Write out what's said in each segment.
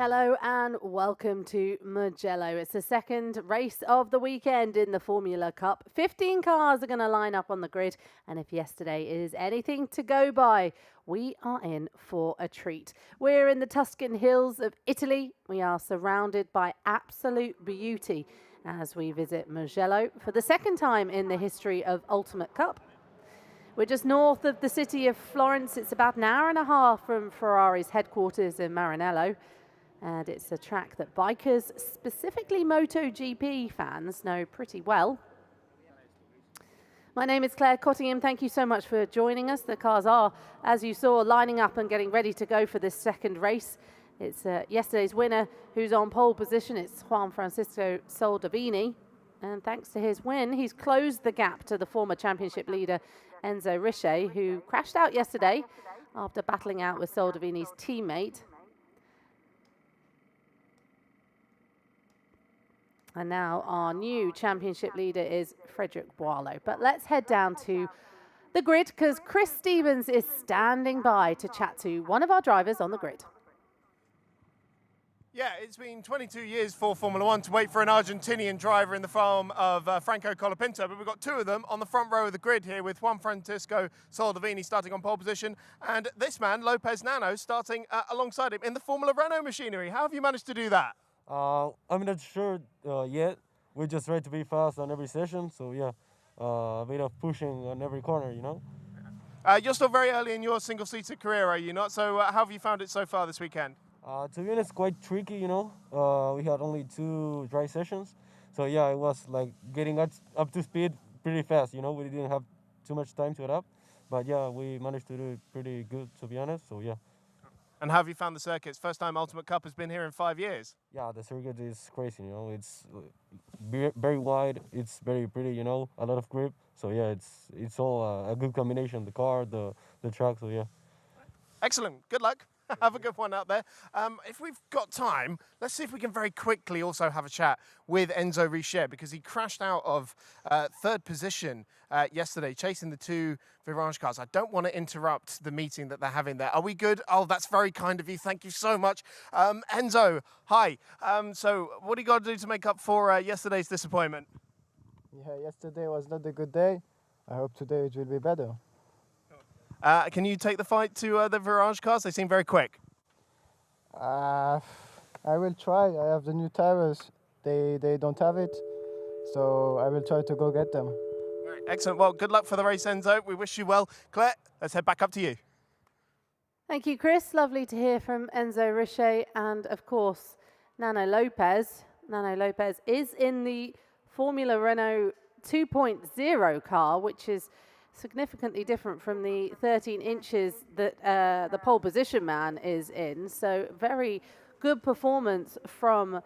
Hello and welcome to Mugello. It's the second race of the weekend in the Formula Cup. 15 cars are going to line up on the grid, and if yesterday is anything to go by, we are in for a treat. We're in the Tuscan hills of Italy. We are surrounded by absolute beauty as we visit Mugello for the second time in the history of Ultimate Cup. We're just north of the city of Florence. It's about an hour and a half from Ferrari's headquarters in Maranello. And it's a track that bikers, specifically MotoGP fans, know pretty well. My name is Claire Cottingham. Thank you so much for joining us. The cars are, as you saw, lining up and getting ready to go for this second race. It's yesterday's winner who's on pole position. It's Juan Francisco Soldevini. And thanks to his win, he's closed the gap to the former championship leader, Enzo Riche, who crashed out yesterday after battling out with Soldevini's teammate. And now our new championship leader is Frédéric Boileau. But let's head down to the grid because Chris Stevens is standing by to chat to one of our drivers on the grid. Yeah, it's been 22 years for Formula One to wait for an Argentinian driver in the form of Franco Colapinto, but we've got two of them on the front row of the grid here with Juan Francisco Soldevini starting on pole position and this man, Lopez Nano, starting alongside him in the Formula Renault machinery. How have you managed to do that? I'm not sure yet. We just try to be fast on every session, so yeah, a bit of pushing on every corner, you know. You're still very early in your single-seater career, are you not? So how have you found it so far this weekend? To be honest, quite tricky, you know. We had only 2 dry sessions, so yeah, it was like getting up to speed pretty fast, you know. We didn't have too much time to adapt, but yeah, we managed to do it pretty good, to be honest, so yeah. And how have you found the circuits? First time Ultimate Cup has been here in 5 years. Yeah, the circuit is crazy, you know. It's very wide. It's very pretty, you know. A lot of grip. So yeah, it's all a good combination. The car, the track. So yeah. Excellent. Good luck. Have a good one out there. If we've got time, let's see if we can very quickly also have a chat with Enzo Riche because he crashed out of third position yesterday, chasing the 2 Virage cars. I don't want to interrupt the meeting that they're having there. Are we good? Oh, that's very kind of you. Thank you so much. Enzo, hi. So what do you got to do to make up for yesterday's disappointment? Yeah, yesterday was not a good day. I hope today it will be better. Can you take the fight to the Virage cars? They seem very quick. I will try. I have the new tires. They don't have it. So I will try to go get them. Right, excellent. Well, good luck for the race, Enzo. We wish you well. Claire, let's head back up to you. Thank you, Chris. Lovely to hear from Enzo Riche and, of course, Nano Lopez. Nano Lopez is in the Formula Renault 2.0 car, which is significantly different from the 13 inches that the pole position man is in. So very good performance from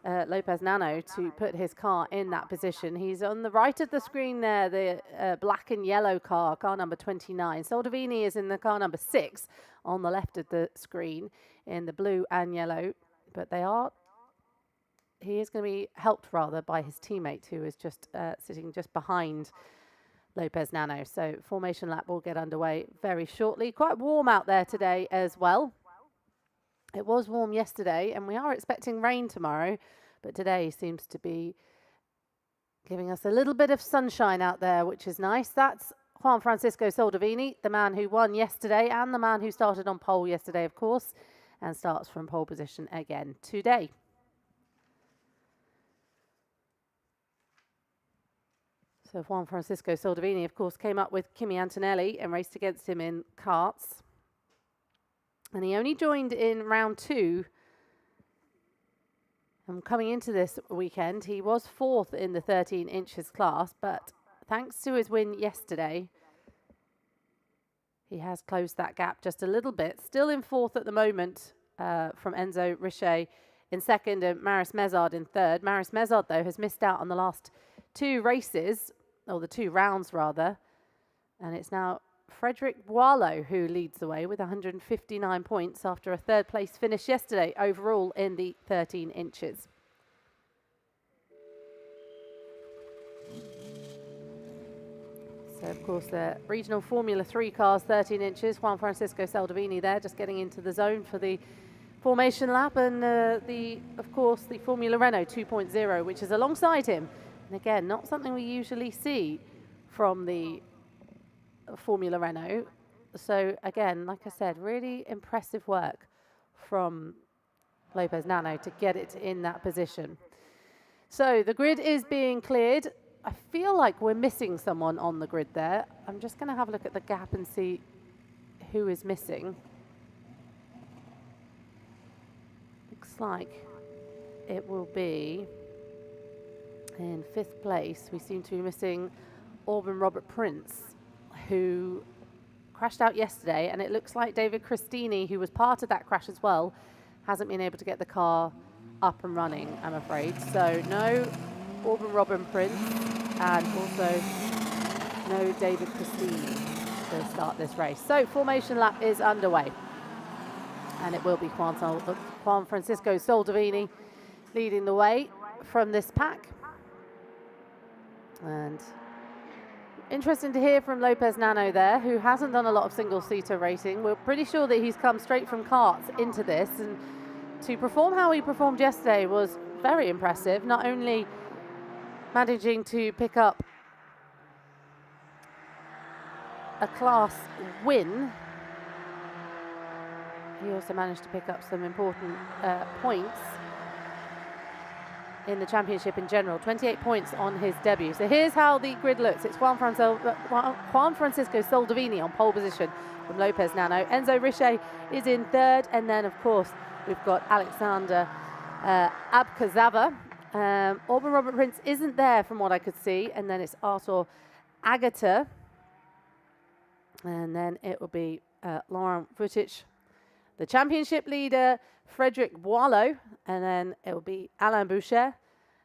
Lopez Nano to put his car in that position. He's on the right of the screen there, the black and yellow car number 29. Soldevini is in the car number 6 on the left of the screen in the blue and yellow. But he is going to be helped rather by his teammate who is just sitting just behind Lopez Nano. So formation lap will get underway very shortly. Quite warm out there today as well. It was warm yesterday and we are expecting rain tomorrow, but today seems to be giving us a little bit of sunshine out there, which is nice. That's Juan Francisco Soldevini, the man who won yesterday and the man who started on pole yesterday, of course, and starts from pole position again today. So Juan Francisco Soldevini, of course, came up with Kimi Antonelli and raced against him in karts. And he only joined in round 2. And coming into this weekend, he was 4th in the 13 inches class, but thanks to his win yesterday, he has closed that gap just a little bit. Still in 4th at the moment from Enzo Riche in 2nd and Maris Mezard in 3rd. Maris Mezard, though, has missed out on the last 2 races, or the 2 rounds rather, and it's now Frédéric Boileau who leads the way with 159 points after a 3rd place finish yesterday overall in the 13 inches. So of course the regional Formula 3 cars, 13 inches, Juan Francisco Soldevini there just getting into the zone for the formation lap, and of course, the Formula Renault 2.0, which is alongside him. And again, not something we usually see from the Formula Renault. So again, like I said, really impressive work from Lopez Nano to get it in that position. So the grid is being cleared. I feel like we're missing someone on the grid there. I'm just going to have a look at the gap and see who is missing. Looks like it will be in 5th place. We seem to be missing Auburn Robert Prince, who crashed out yesterday, and it looks like David Christini, who was part of that crash as well, hasn't been able to get the car up and running, I'm afraid. So no Auburn Robin Prince, and also no David Christini to start this race. So formation lap is underway, and it will be Juan Francisco Soldevini leading the way from this pack. And interesting to hear from Lopez Nano there, who hasn't done a lot of single-seater racing. We're pretty sure that he's come straight from karts into this, and to perform how he performed yesterday was very impressive, not only managing to pick up a class win, he also managed to pick up some important points in the championship in general. 28 points on his debut. So here's how the grid looks. It's Juan Francisco Soldevini on pole position from Lopez Nano. Enzo Riche is in 3rd, and then of course we've got Alexander Abkazava. Auburn Robert Prince isn't there from what I could see, and then it's Artur Agata, and then it will be Laurent Vucic, the championship leader, Frederic Boileau, and then it will be Alain Boucher.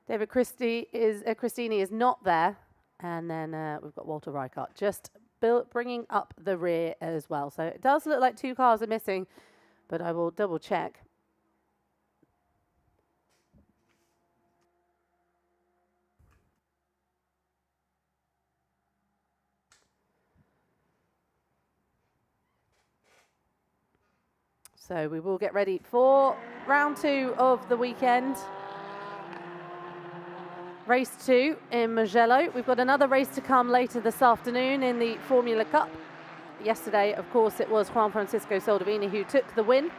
David Christini is not there, and then we've got Walter Reichart just bringing up the rear as well. So it does look like 2 cars are missing, but I will double check. So we will get ready for round 2 of the weekend. Race 2 in Mugello. We've got another race to come later this afternoon in the Formula Cup. Yesterday, of course, it was Juan Francisco Soldevini who took the win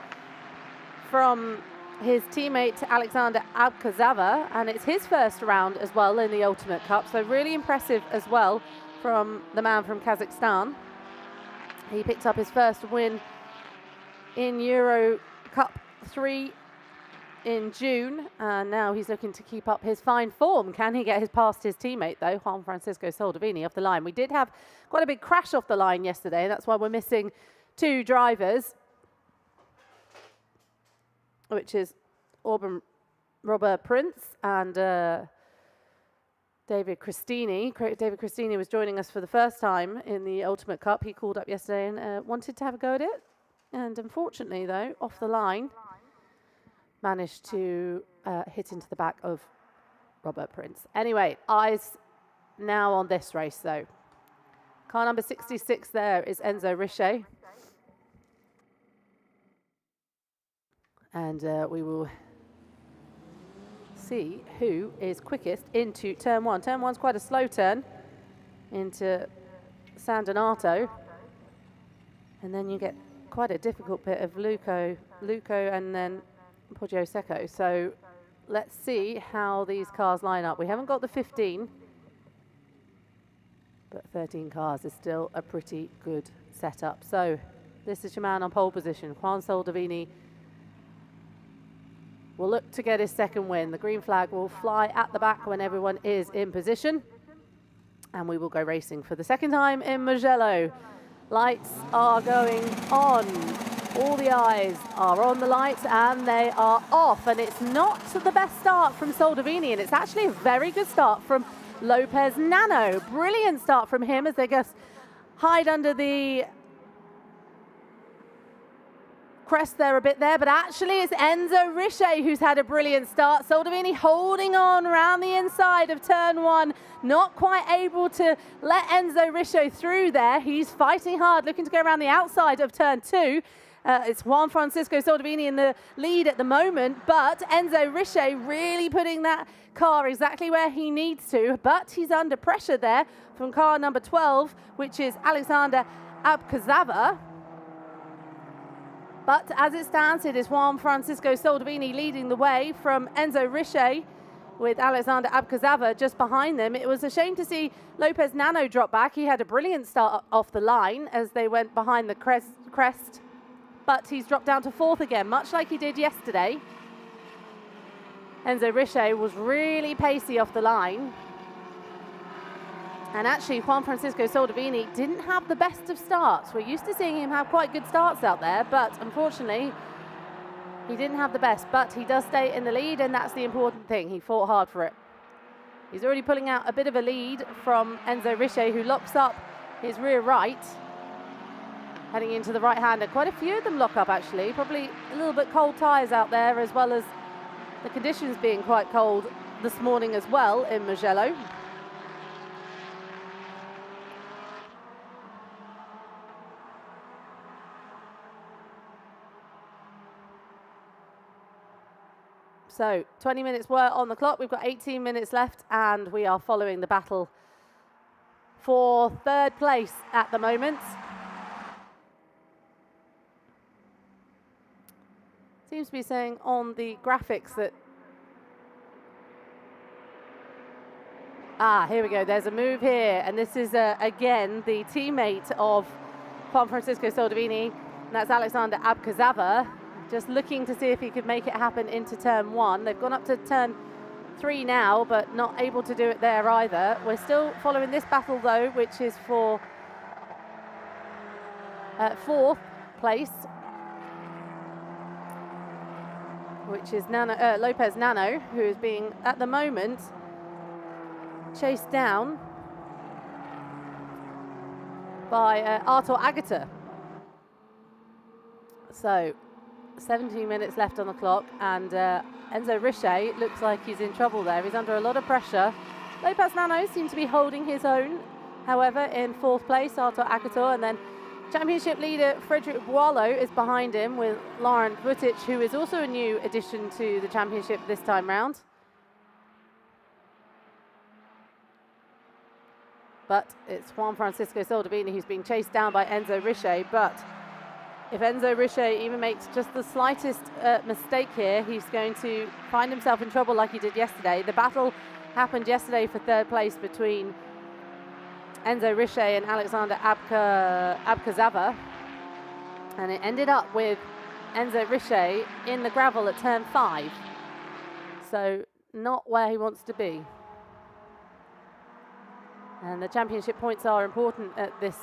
from his teammate Alexander Abkazava, and it's his first round as well in the Ultimate Cup. So really impressive as well from the man from Kazakhstan. He picked up his first win in Euro Cup 3 in June, and now he's looking to keep up his fine form. Can he get past his teammate, though, Juan Francisco Soldevini, off the line? We did have quite a big crash off the line yesterday, and that's why we're missing 2 drivers, which is Auburn Robert Prince and David Christini. David Christini was joining us for the first time in the Ultimate Cup. He called up yesterday and wanted to have a go at it. And unfortunately, though, off the line, managed to hit into the back of Robert Prince. Anyway, eyes now on this race, though. Car number 66 there is Enzo Riche. And we will see who is quickest into turn 1. Turn 1's quite a slow turn into San Donato. And then you get quite a difficult bit of Luco and then Poggio Secco. So let's see how these cars line up. We haven't got the 15, but 13 cars is still a pretty good setup. So this is your man on pole position. Juan Soldevini will look to get his second win. The green flag will fly at the back when everyone is in position, and we will go racing for the second time in Mugello. Lights are going on. All the eyes are on the lights and they are off. And it's not the best start from Soldevini, and it's actually a very good start from Lopez Nano. Brilliant start from him as they just hide under the crest there a bit there, but actually it's Enzo Riche who's had a brilliant start. Soldevini holding on around the inside of turn 1, not quite able to let Enzo Riche through there. He's fighting hard, looking to go around the outside of turn 2. It's Juan Francisco Soldevini in the lead at the moment, but Enzo Richer really putting that car exactly where he needs to, but he's under pressure there from car number 12, which is Alexander Abkazava. But as it stands, it is Juan Francisco Soldevini leading the way from Enzo Richer, with Alexander Abkazava just behind them. It was a shame to see Lopez Nano drop back. He had a brilliant start off the line as they went behind the crest, but he's dropped down to 4th again, much like he did yesterday. Enzo Richer was really pacey off the line. And actually, Juan Francisco Soldevini didn't have the best of starts. We're used to seeing him have quite good starts out there, but unfortunately, he didn't have the best, but he does stay in the lead, and that's the important thing. He fought hard for it. He's already pulling out a bit of a lead from Enzo Richer, who locks up his rear right, heading into the right-hander. Quite a few of them lock up, actually. Probably a little bit cold tyres out there, as well as the conditions being quite cold this morning as well in Mugello. So 20 minutes were on the clock. We've got 18 minutes left, and we are following the battle for 3rd place at the moment. Seems to be saying on the graphics that... here we go. There's a move here, and this is, again, the teammate of Juan Francisco Soldevini, and that's Alexander Abkazava. Just looking to see if he could make it happen into turn 1. They've gone up to turn 3 now, but not able to do it there either. We're still following this battle, though, which is for 4th place, which is Lopez Nano, who is being, at the moment, chased down by Artur Agata. So 17 minutes left on the clock, and Enzo Richer looks like he's in trouble there. He's under a lot of pressure. Lopez Nano seems to be holding his own, however, in 4th place, Artur Akator, and then championship leader Frederic Boileau is behind him with Laurent Vutic, who is also a new addition to the championship this time round. But it's Juan Francisco Soldevini who's being chased down by Enzo Richer, but if Enzo Richer even makes just the slightest mistake here, he's going to find himself in trouble like he did yesterday. The battle happened yesterday for 3rd place between Enzo Richer and Alexander Abkazava, and it ended up with Enzo Richer in the gravel at turn 5. So not where he wants to be. And the championship points are important at this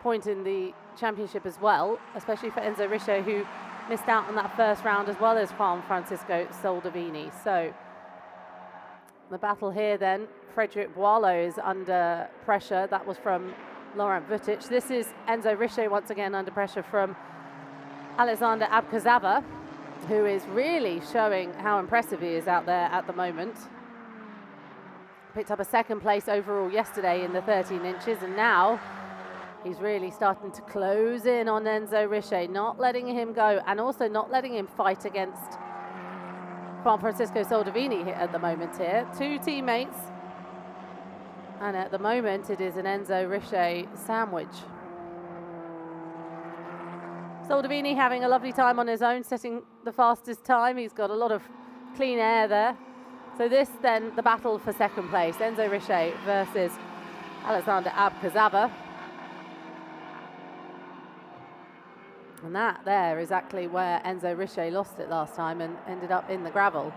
point in the championship as well, especially for Enzo Richer, who missed out on that first round, as well as Juan Francisco Soldevini. So the battle here then, Frederic Boileau is under pressure. That was from Laurent Vutic. This is Enzo Richer once again under pressure from Alexander Abkazava, who is really showing how impressive he is out there at the moment. Picked up a 2nd place overall yesterday in the 13 inches, and now he's really starting to close in on Enzo Richer, not letting him go, and also not letting him fight against Juan Francisco Soldevini at the moment here. 2 teammates, and at the moment it is an Enzo Richer sandwich. Soldevini having a lovely time on his own, setting the fastest time. He's got a lot of clean air there. So this then, the battle for 2nd place, Enzo Richer versus Alexander Abkazava. And that there is exactly where Enzo Richer lost it last time and ended up in the gravel.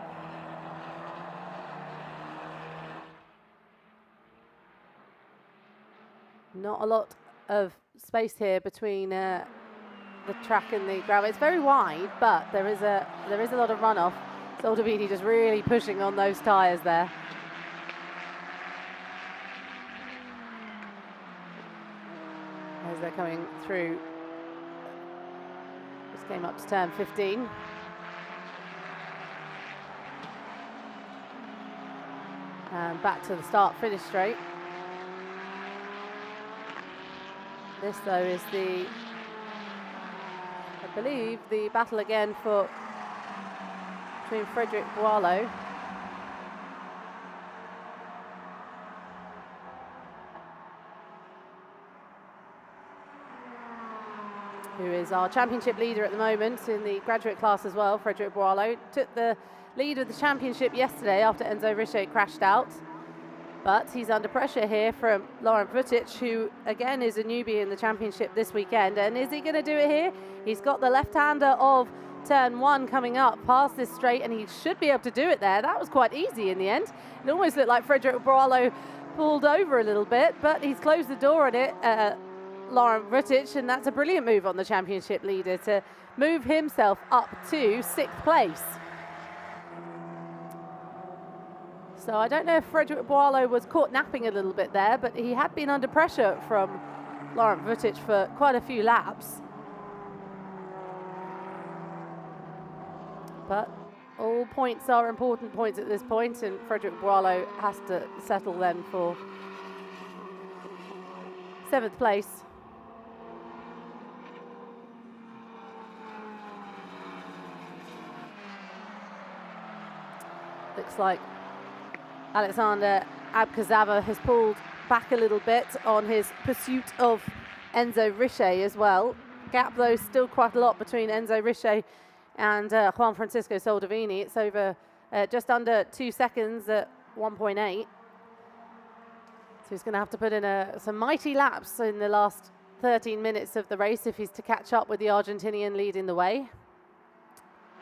Not a lot of space here between the track and the gravel. It's very wide, but there is a lot of runoff. Soldevini just really pushing on those tyres there. As they're coming through. Just came up to turn 15. And back to the start-finish straight. This, though, is the believe the battle again between Frédéric Boileau who is our championship leader at the moment in the graduate class as well. Frédéric Boileau took the lead of the championship yesterday after Enzo Richer crashed out. But he's under pressure here from Laurent Vutic, who again is a newbie in the championship this weekend. And is he going to do it here? He's got the left-hander of turn 1 coming up past this straight, and he should be able to do it there. That was quite easy in the end. It almost looked like Frédéric Boileau pulled over a little bit, but he's closed the door on it, Laurent Vutic, and that's a brilliant move on the championship leader to move himself up to 6th place. So I don't know if Frédéric Boileau was caught napping a little bit there, but he had been under pressure from Laurent Vutic for quite a few laps. But all points are important points at this point, and Frédéric Boileau has to settle then for 7th place. Looks like Alexander Abkazava has pulled back a little bit on his pursuit of Enzo Richer as well. Gap, though, still quite a lot between Enzo Richer and Juan Francisco Soldevini. It's over just under 2 seconds at 1.8. So he's going to have to put in some mighty laps in the last 13 minutes of the race if he's to catch up with the Argentinian leading the way.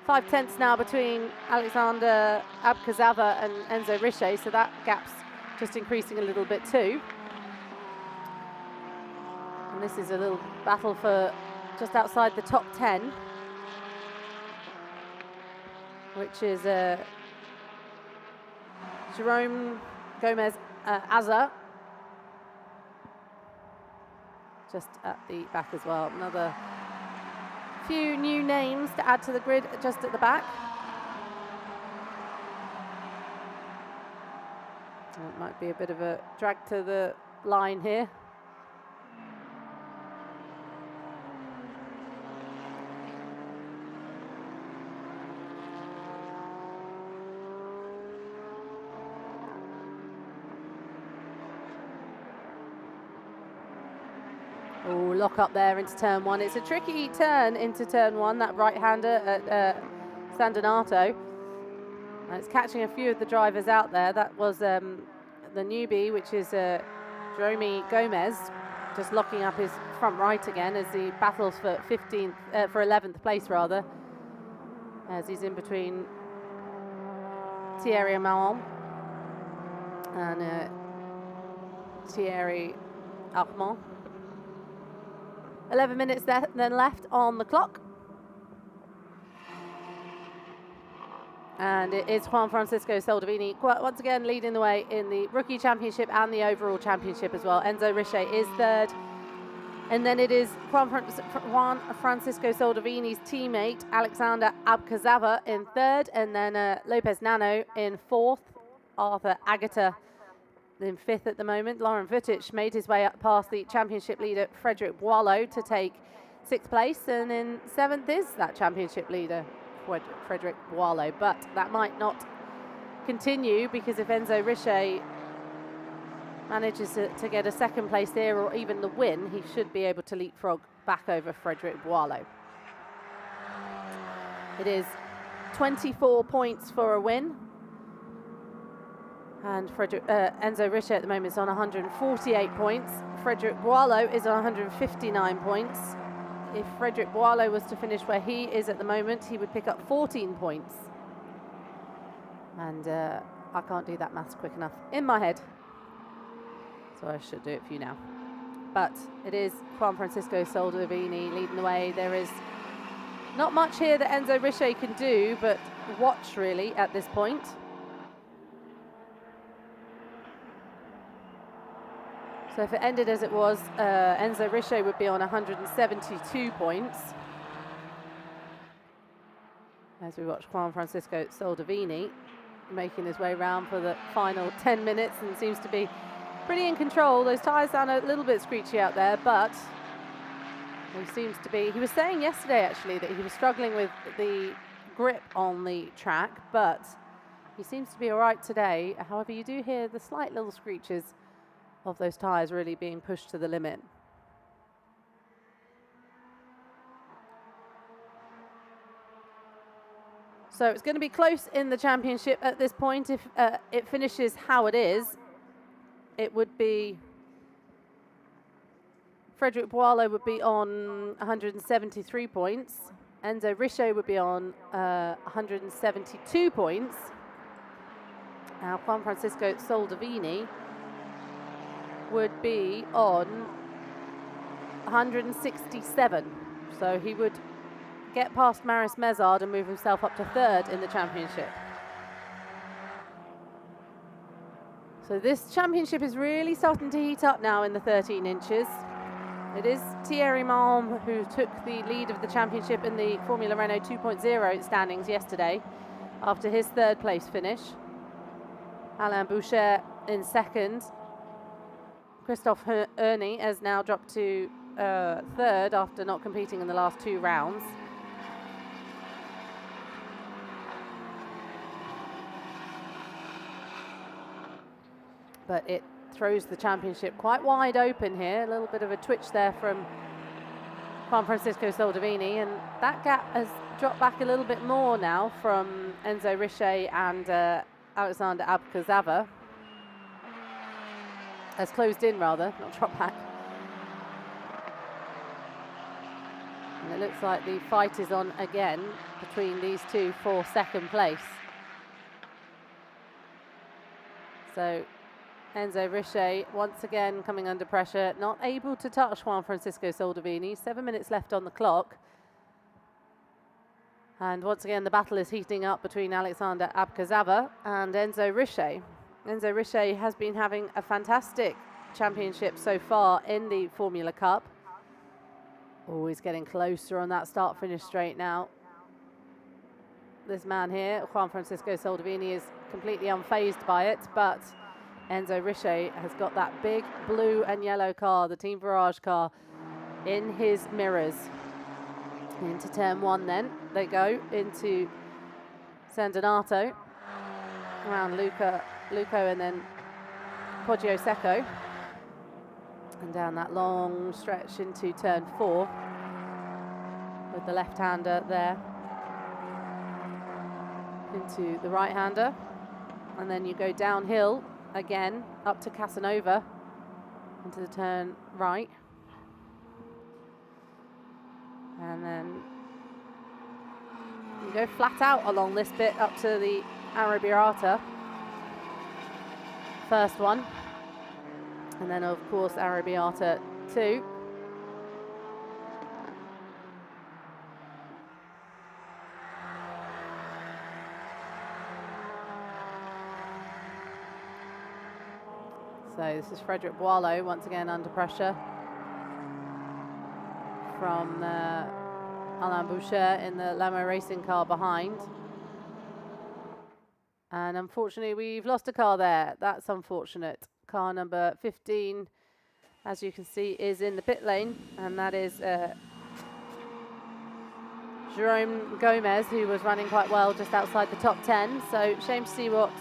5 tenths now between Alexander Abkazava and Enzo Richer, so that gap's just increasing a little bit too. And this is a little battle for just outside the top 10, which is Jerome Gomez Azar, just at the back as well. Another few new names to add to the grid just at the back. It might be a bit of a drag to the line here. Oh, lock up there into turn 1. It's a tricky turn into turn 1, that right-hander at San Donato. And it's catching a few of the drivers out there. That was the newbie, which is Jerome Gomez, just locking up his front right again as he battles for 11th place rather, as he's in between Thierry Mahon and Thierry Armand. 11 minutes then left on the clock. And it is Juan Francisco Soldevini once again leading the way in the rookie championship and the overall championship as well. Enzo Richer is 3rd. And then it is Juan Francisco Soldevini's teammate, Alexander Abkazava, in 3rd. And then Lopez Nano in 4th. Arthur Agata in 5th at the moment. Laurent Vutic made his way up past the championship leader Frédéric Boileau to take 6th place, and in 7th is that championship leader Frédéric Boileau. But that might not continue, because if Enzo Richer manages to get a 2nd place here or even the win, he should be able to leapfrog back over Frédéric Boileau. It is 24 points for a win. And Enzo Richer at the moment is on 148 points. Frédéric Boileau is on 159 points. If Frédéric Boileau was to finish where he is at the moment, he would pick up 14 points. And I can't do that maths quick enough in my head, so I should do it for you now. But it is Juan Francisco Soldevini leading the way. There is not much here that Enzo Richer can do, but watch really at this point. So if it ended as it was, Enzo Richer would be on 172 points. As we watch Juan Francisco Soldevini making his way round for the final 10 minutes and seems to be pretty in control. Those tyres sound a little bit screechy out there, but He was saying yesterday actually that he was struggling with the grip on the track, but he seems to be all right today. However, you do hear the slight little screeches of those tyres really being pushed to the limit. So it's going to be close in the championship at this point. If it finishes how it is, it would be Frédéric Boileau would be on 173 points. Enzo Richer would be on 172 points. Now Juan Francisco Soldevini would be on 167. So he would get past Maris Mezard and move himself up to third in the championship. So this championship is really starting to heat up now in the 13 inches. It is Thierry Malm who took the lead of the championship in the Formula Renault 2.0 standings yesterday after his third place finish. Alain Boucher in second. Christophe Ernie has now dropped to third after not competing in the last 2 rounds. But it throws the championship quite wide open here. A little bit of a twitch there from Juan Francisco Soldevini, and that gap has dropped back a little bit more now from Enzo Richer and Alexander Abkazava. Has closed in rather, not dropped back. And it looks like the fight is on again between these two for second place. So Enzo Richer once again coming under pressure, not able to touch Juan Francisco Soldevini. 7 minutes left on the clock. And once again, the battle is heating up between Alexander Abkazava and Enzo Richer. Enzo Richer has been having a fantastic championship so far in the Formula Cup. Always getting closer on that start-finish straight now. This man here, Juan Francisco Soldevini, is completely unfazed by it, but Enzo Richer has got that big blue and yellow car, the Team Virage car, in his mirrors. Into turn 1 then. They go into San Donato, around Luco and then Poggio Secco. And down that long stretch into turn 4 with the left-hander there into the right-hander. And then you go downhill again up to Casanova into the turn right, and then you go flat out along this bit up to the Arrabbiata, first one, and then of course Arrabbiata 2. So this is Frédéric Boileau once again under pressure from Alain Boucher in the Lamo racing car behind. And unfortunately we've lost a car there. That's unfortunate. Car number 15, as you can see, is in the pit lane, and that is Jerome Gomez, who was running quite well just outside the top 10. So shame to see what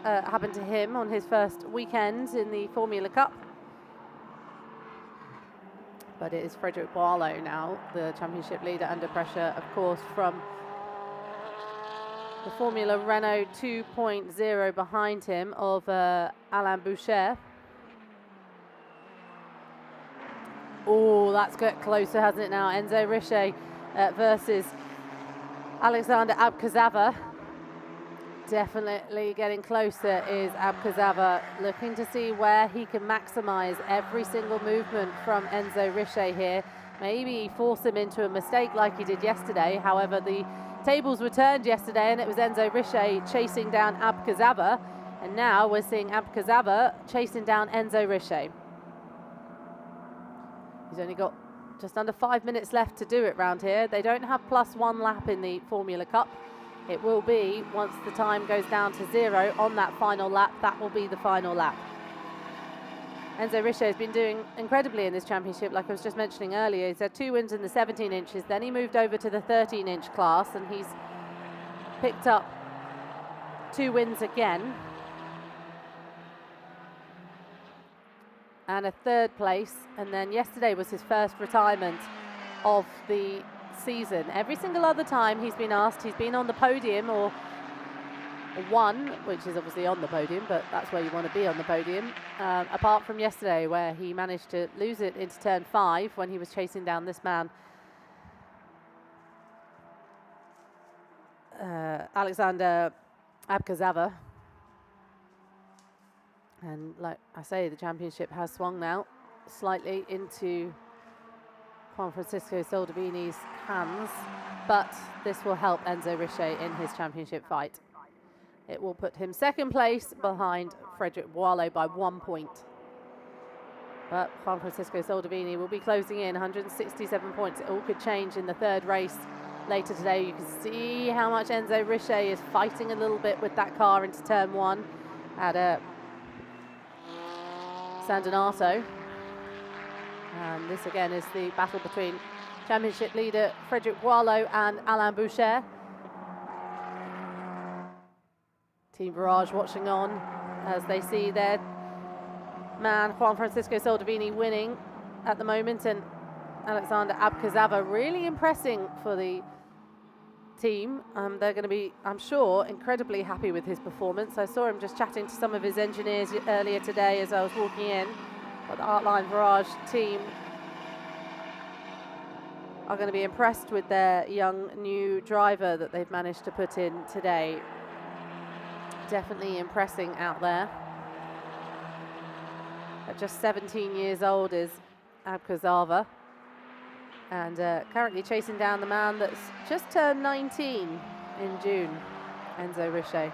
happened to him on his first weekend in the Formula Cup. But it is Frédéric Boileau now, the championship leader, under pressure, of course, from the Formula Renault 2.0 behind him of Alain Boucher. Oh, that's got closer, hasn't it now? Enzo Richer versus Alexander Abkazava. Definitely getting closer is Abkazava, looking to see where he can maximise every single movement from Enzo Richer here. Maybe force him into a mistake like he did yesterday. However, the tables were turned yesterday and it was Enzo Richer chasing down Abkazava. And now we're seeing Abkazava chasing down Enzo Richer. He's only got just under 5 minutes left to do it round here. They don't have +1 lap in the Formula Cup. It will be, once the time goes down to 0 on that final lap, that will be the final lap. Enzo Richer has been doing incredibly in this championship, like I was just mentioning earlier. He's had 2 wins in the 17 inches, then he moved over to the 13-inch class, and he's picked up 2 wins again. And a 3rd place, and then yesterday was his first retirement of the season. Every single other time he's been asked, he's been on the podium or won, which is obviously on the podium, but that's where you want to be, on the podium, apart from yesterday where he managed to lose it into turn 5 when he was chasing down this man, Alexander Abkazava. And like I say, the championship has swung now slightly into Juan Francisco Soldevini's hands, but this will help Enzo Richer in his championship fight. It will put him 2nd place behind Frederic Boileau by 1 point. But Juan Francisco Soldevini will be closing in 167 points. It all could change in the 3rd race later today. You can see how much Enzo Richer is fighting a little bit with that car into turn 1 at San Donato. And this again is the battle between championship leader Frederic Boileau and Alain Boucher. Team Barrage watching on as they see their man Juan Francisco Soldevini winning at the moment, and Alexander Abkazava really impressing for the team. They're going to be, I'm sure, incredibly happy with his performance. I saw him just chatting to some of his engineers earlier today as I was walking in. But the Artline Barrage team are going to be impressed with their young new driver that they've managed to put in today. Definitely impressing out there. At just 17 years old is Abkazava, and currently chasing down the man that's just turned 19 in June, Enzo Richer.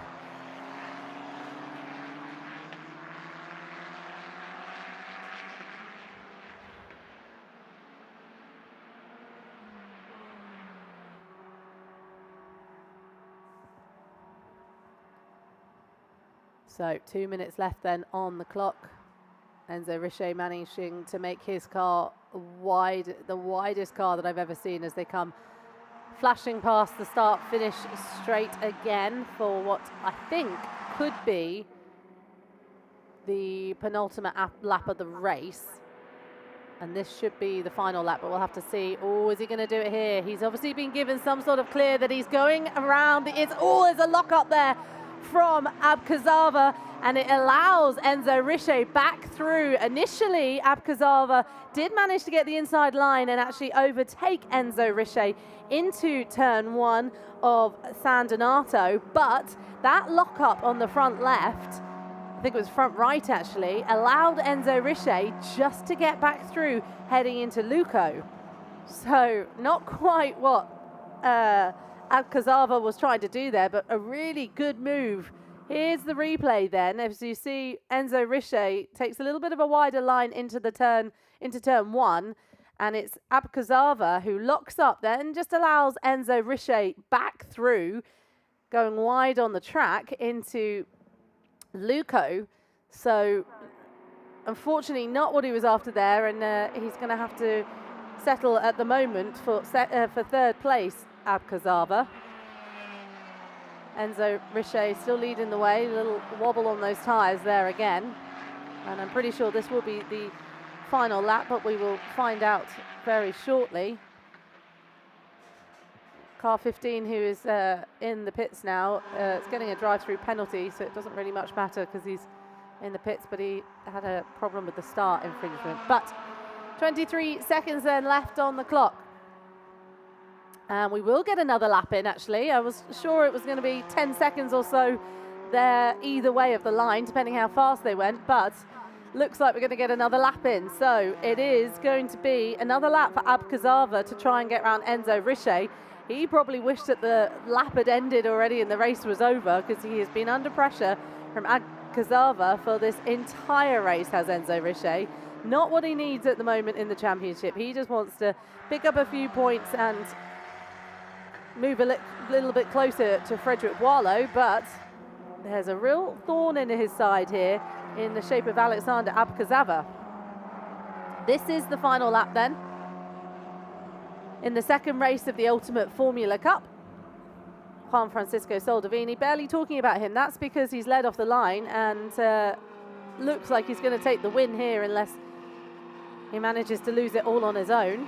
So 2 minutes left then on the clock. Enzo Richer managing to make his car wide, the widest car that I've ever seen, as they come flashing past the start-finish straight again for what I think could be the penultimate lap of the race. And this should be the final lap, but we'll have to see. Oh, is he going to do it here? He's obviously been given some sort of clear that he's going around. There's a lock up there from Abkazava, and it allows Enzo Richer back through. Initially, Abkazava did manage to get the inside line and actually overtake Enzo Richer into turn 1 of San Donato, but that lock-up on the front left, I think it was front right actually, allowed Enzo Richer just to get back through heading into Luco. So not quite what Abkazava was trying to do there, but a really good move. Here's the replay then. As you see, Enzo Richer takes a little bit of a wider line into turn 1, and it's Abkazava who locks up then, just allows Enzo Richer back through, going wide on the track into Luco. So unfortunately not what he was after there, and he's going to have to settle at the moment for 3rd place, Abkazava. Enzo Richer still leading the way, a little wobble on those tyres there again. And I'm pretty sure this will be the final lap, but we will find out very shortly. Car 15, who is in the pits now, is getting a drive-through penalty, so it doesn't really much matter because he's in the pits, but he had a problem with the start infringement. But 23 seconds then left on the clock. And we will get another lap in, actually. I was sure it was going to be 10 seconds or so there either way of the line, depending how fast they went, but looks like we're going to get another lap in. So it is going to be another lap for Abkazava to try and get around Enzo Richer. He probably wished that the lap had ended already and the race was over, because he has been under pressure from Abkazava for this entire race, has Enzo Richer. Not what he needs at the moment in the championship. He just wants to pick up a few points and move a little bit closer to Frederic Boileau, but there's a real thorn in his side here in the shape of Alexander Abkazava. This is the final lap then. In the second race of the Ultimate Formula Cup, Juan Francisco Soldevini, barely talking about him. That's because he's led off the line and looks like he's going to take the win here unless he manages to lose it all on his own.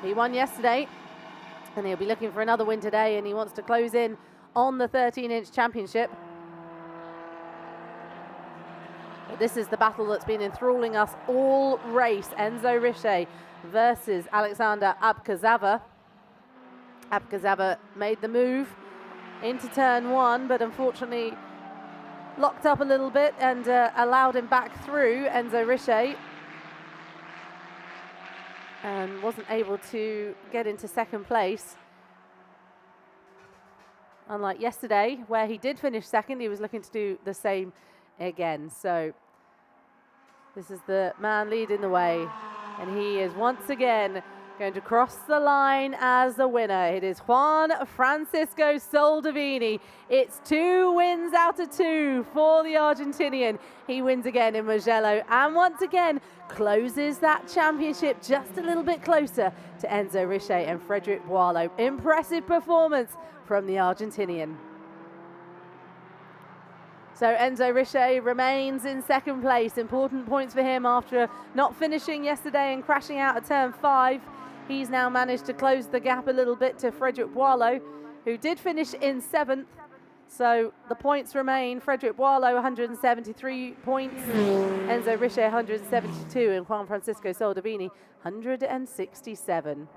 He won yesterday and he'll be looking for another win today, and he wants to close in on the 13-inch championship. But this is the battle that's been enthralling us all race. Enzo Richer versus Alexander Abkazava. Abkazava made the move into turn 1, but unfortunately locked up a little bit and allowed him back through Enzo Richer, and wasn't able to get into second place. Unlike yesterday, where he did finish second, he was looking to do the same again. So this is the man leading the way, and he is once again going to cross the line as the winner. It is Juan Francisco Soldevini. It's 2 wins out of 2 for the Argentinian. He wins again in Mugello and once again closes that championship just a little bit closer to Enzo Richer and Frédéric Boileau. Impressive performance from the Argentinian. So Enzo Richer remains in second place. Important points for him after not finishing yesterday and crashing out at turn 5. He's now managed to close the gap a little bit to Frédéric Boileau, who did finish in 7th. So the points remain: Frédéric Boileau 173 points, Enzo Richer 172, and Juan Francisco Soldevini 167.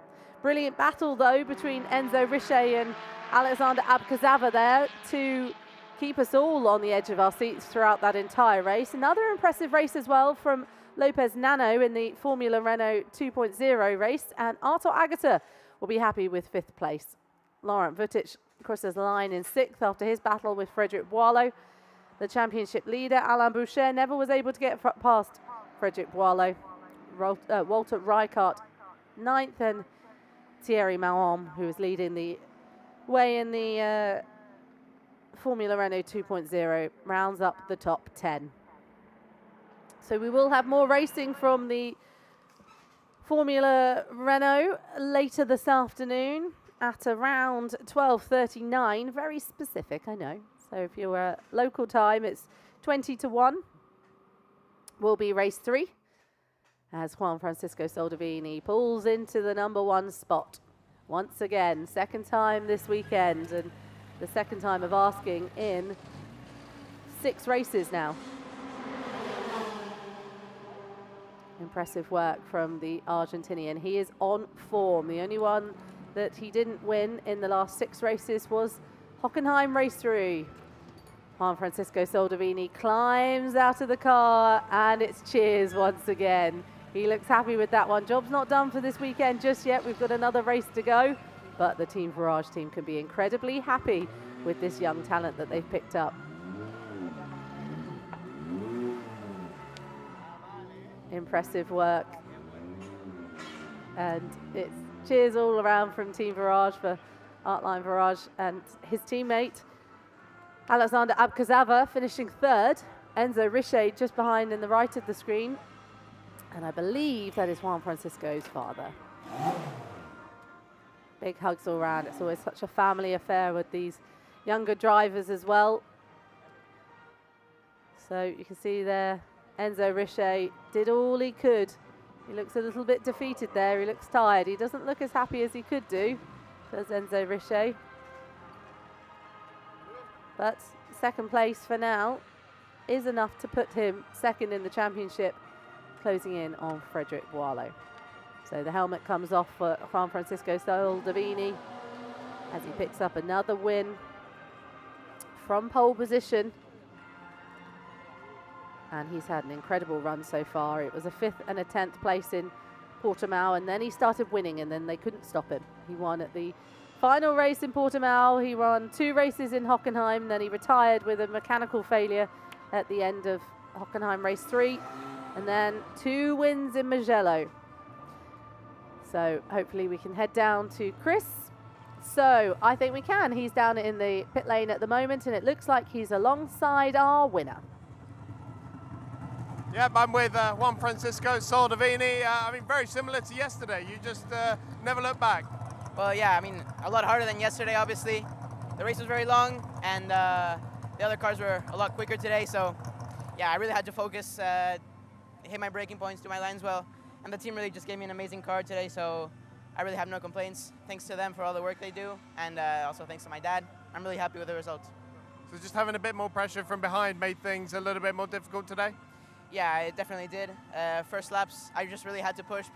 Brilliant battle though between Enzo Richer and Alexander Abkazava there to keep us all on the edge of our seats throughout that entire race. Another impressive race as well from Lopez Nano in the Formula Renault 2.0 race, and Artur Agata will be happy with 5th place. Laurent Vutic crosses the line in 6th after his battle with Frédéric Boileau. The championship leader, Alain Boucher, never was able to get past Frédéric Boileau. Walter Rijkaard 9th, and Thierry Mahon, who is leading the way in the Formula Renault 2.0, rounds up the top 10. So we will have more racing from the Formula Renault later this afternoon at around 12:39. Very specific, I know. So if you're local time, it's 20 to 1. Will be race 3 as Juan Francisco Soldevini pulls into the number 1 spot. Once again, second time this weekend, and the second time of asking in 6 races now. Impressive work from the Argentinian. He is on form. The only one that he didn't win in the last 6 races was Hockenheim Race 3. Juan Francisco Soldevini climbs out of the car, and it's cheers once again. He looks happy with that one. Job's not done for this weekend just yet. We've got another race to go, but the Team Virage team can be incredibly happy with this young talent that they've picked up. Impressive work, and it's cheers all around from Team Virage for Artline Virage and his teammate Alexander Abkazava finishing 3rd. Enzo Richer just behind in the right of the screen, and I believe that is Juan Francisco's father. Big hugs all around. It's always such a family affair with these younger drivers as well. So you can see there Enzo Richer did all he could. He looks a little bit defeated there. He looks tired. He doesn't look as happy as he could do, does Enzo Richer. But second place for now is enough to put him second in the championship, closing in on Frédéric Boileau. So the helmet comes off for Juan Francisco Soldevini as he picks up another win from pole position. And he's had an incredible run so far. It was a 5th and a 10th place in Portimao, and then he started winning, and then they couldn't stop him. He won at the final race in Portimao. He won 2 races in Hockenheim, then he retired with a mechanical failure at the end of Hockenheim race 3, and then 2 wins in Mugello. So hopefully we can head down to Chris So I think we can. He's down in the pit lane at the moment, and it looks like he's alongside our winner. Yep, I'm with Juan Francisco Soldavini. I mean, very similar to yesterday. You just never look back. Well, yeah, I mean, a lot harder than yesterday, obviously. The race was very long, and the other cars were a lot quicker today, so yeah, I really had to focus, hit my braking points, do my lines well, and the team really just gave me an amazing car today, so I really have no complaints. Thanks to them for all the work they do, and also thanks to my dad. I'm really happy with the results. So just having a bit more pressure from behind made things a little bit more difficult today? Yeah, it definitely did. First laps, I just really had to push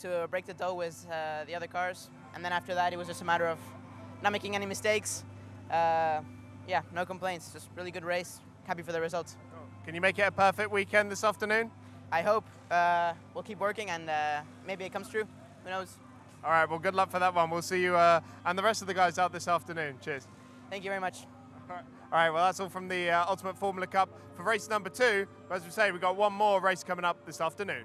to break the toe with the other cars, and then after that, it was just a matter of not making any mistakes. Yeah, no complaints, just really good race. Happy for the results. Can you make it a perfect weekend this afternoon? I hope. We'll keep working, and maybe it comes true. Who knows? All right, well, good luck for that one. We'll see you and the rest of the guys out this afternoon. Cheers. Thank you very much. All right, well, that's all from the Ultimate Formula Cup for race number 2. But as we say, we've got one more race coming up this afternoon.